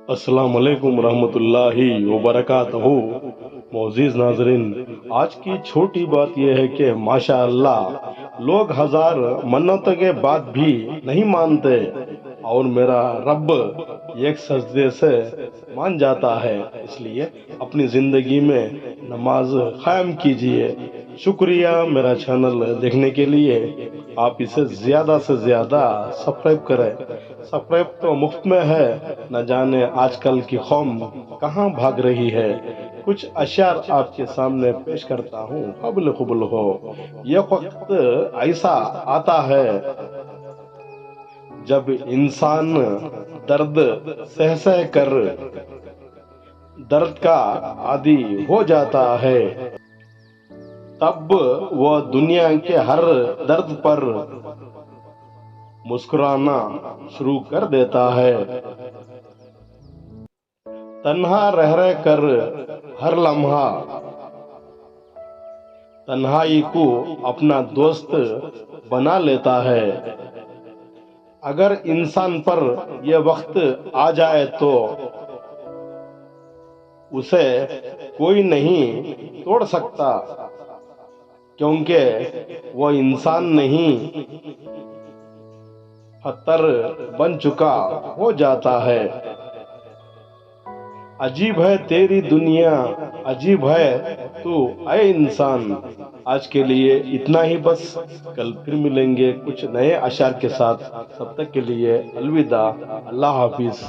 السلام علیکم ورحمۃ اللہ وبرکاتہ۔ معزز ناظرین، آج کی چھوٹی بات یہ ہے کہ ماشاء اللہ لوگ ہزار منتوں کے بعد بھی نہیں مانتے، اور میرا رب ایک سجدے سے مان جاتا ہے۔ اس لیے اپنی زندگی میں نماز قائم کیجئے۔ شکریہ میرا چینل دیکھنے کے لیے۔ آپ اسے زیادہ سے زیادہ سبسکرائب کریں۔ سبسکرائب تو مفت میں ہے، نہ جانے آج کل کی قوم کہاں بھاگ رہی ہے۔ کچھ اشعار آپ کے سامنے پیش کرتا ہوں، قبل قبل ہو۔ یہ وقت ایسا آتا ہے جب انسان درد سہ سہ کر درد کا عادی ہو جاتا ہے، تب وہ دنیا کے ہر درد پر مسکرانا شروع کر دیتا ہے۔ تنہا رہ کر ہر لمحہ تنہائی کو اپنا دوست بنا لیتا ہے۔ اگر انسان پر یہ وقت آ جائے تو اسے کوئی نہیں توڑ سکتا، کیونکہ وہ انسان نہیں، پتھر بن چکا ہو جاتا ہے۔ عجیب ہے تیری دنیا، عجیب ہے تو اے انسان۔ آج کے لیے اتنا ہی بس، کل پھر ملیں گے کچھ نئے اشعار کے ساتھ۔ تب تک کے لیے الوداع، اللہ حافظ۔